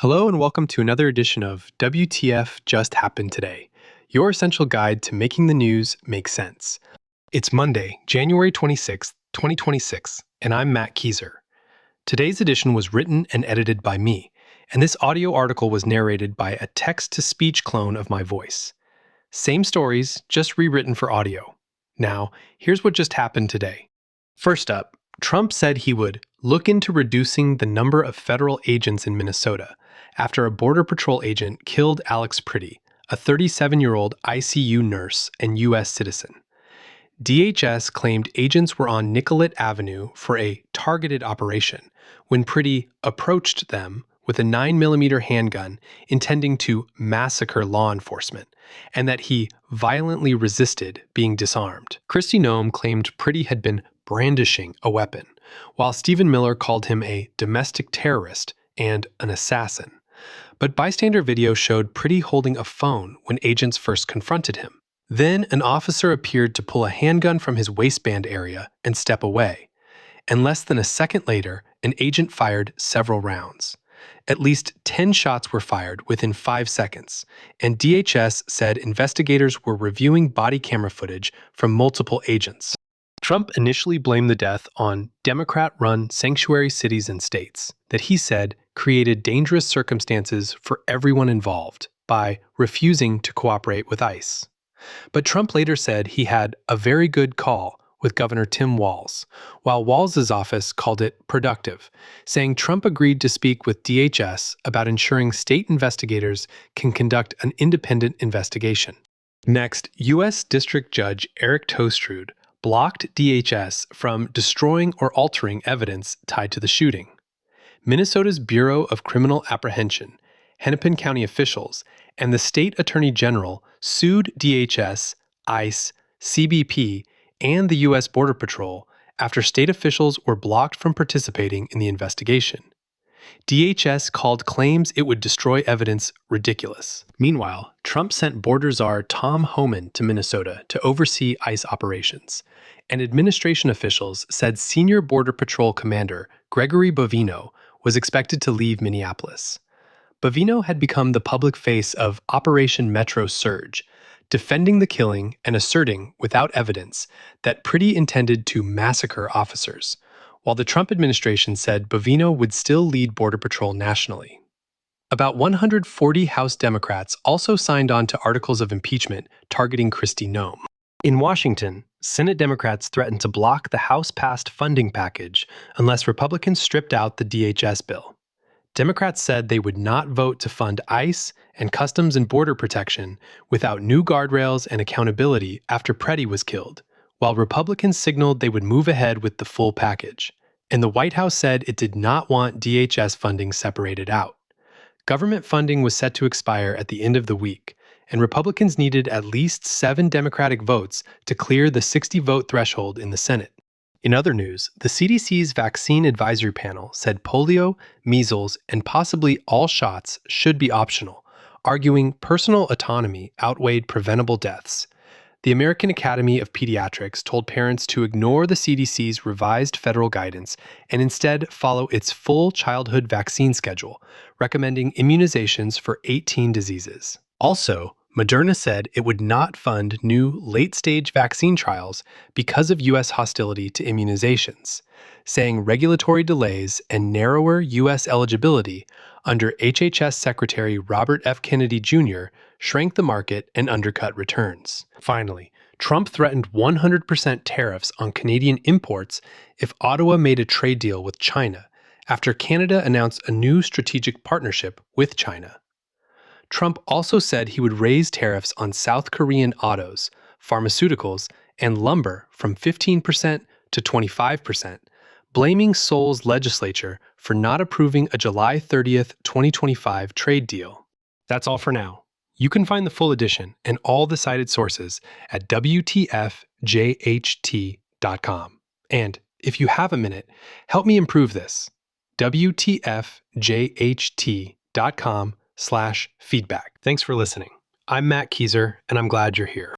Hello and welcome to another edition of WTF Just Happened Today, your essential guide to making the news make sense. It's Monday, January 26th, 2026, and I'm Matt Kieser. Today's edition was written and edited by me, and this audio article was narrated by a text-to-speech clone of my voice. Same stories, just rewritten for audio. Now, here's what just happened today. First up, Trump said he would look into reducing the number of federal agents in Minnesota after a Border Patrol agent killed Alex Pretti, a 37-year-old ICU nurse and U.S. citizen. DHS claimed agents were on Nicollet Avenue for a targeted operation when Pretti approached them with a 9mm handgun intending to massacre law enforcement, and that he violently resisted being disarmed. Kristi Noem claimed Pretti had been brandishing a weapon, while Stephen Miller called him a domestic terrorist and an assassin. But bystander video showed Pretti holding a phone when agents first confronted him. Then an officer appeared to pull a handgun from his waistband area and step away. And less than a second later, an agent fired several rounds. At least 10 shots were fired within 5 seconds, and DHS said investigators were reviewing body camera footage from multiple agents. Trump initially blamed the death on Democrat-run sanctuary cities and states that he said created dangerous circumstances for everyone involved by refusing to cooperate with ICE. But Trump later said he had a very good call with Governor Tim Walz, while Walz's office called it productive, saying Trump agreed to speak with DHS about ensuring state investigators can conduct an independent investigation. Next, U.S. District Judge Eric Tostrud blocked DHS from destroying or altering evidence tied to the shooting. Minnesota's Bureau of Criminal Apprehension, Hennepin County officials, and the state attorney general sued DHS, ICE, CBP, and the U.S. Border Patrol after state officials were blocked from participating in the investigation. DHS called claims it would destroy evidence ridiculous. Meanwhile, Trump sent border czar Tom Homan to Minnesota to oversee ICE operations, and administration officials said senior Border Patrol Commander Gregory Bovino was expected to leave Minneapolis. Bovino had become the public face of Operation Metro Surge, defending the killing and asserting, without evidence, that Pretti intended to massacre officers, while the Trump administration said Bovino would still lead Border Patrol nationally. About 140 House Democrats also signed on to articles of impeachment targeting Kristi Noem. In Washington, Senate Democrats threatened to block the House-passed funding package unless Republicans stripped out the DHS bill. Democrats said they would not vote to fund ICE and Customs and Border Protection without new guardrails and accountability after Pretti was killed, while Republicans signaled they would move ahead with the full package. And the White House said it did not want DHS funding separated out. Government funding was set to expire at the end of the week, and Republicans needed at least 7 Democratic votes to clear the 60-vote threshold in the Senate. In other news, the CDC's Vaccine Advisory Panel said polio, measles, and possibly all shots should be optional, arguing personal autonomy outweighed preventable deaths. The American Academy of Pediatrics told parents to ignore the CDC's revised federal guidance and instead follow its full childhood vaccine schedule, recommending immunizations for 18 diseases. Also, Moderna said it would not fund new late-stage vaccine trials because of U.S. hostility to immunizations, saying regulatory delays and narrower U.S. eligibility under HHS Secretary Robert F. Kennedy Jr. shrank the market and undercut returns. Finally, Trump threatened 100% tariffs on Canadian imports if Ottawa made a trade deal with China, after Canada announced a new strategic partnership with China. Trump also said he would raise tariffs on South Korean autos, pharmaceuticals, and lumber from 15% to 25%, blaming Seoul's legislature for not approving a July 30th, 2025 trade deal. That's all for now. You can find the full edition and all the cited sources at WTFJHT.com. And if you have a minute, help me improve this. WTFJHT.com/feedback. Thanks for listening. I'm Matt Kieser, and I'm glad you're here.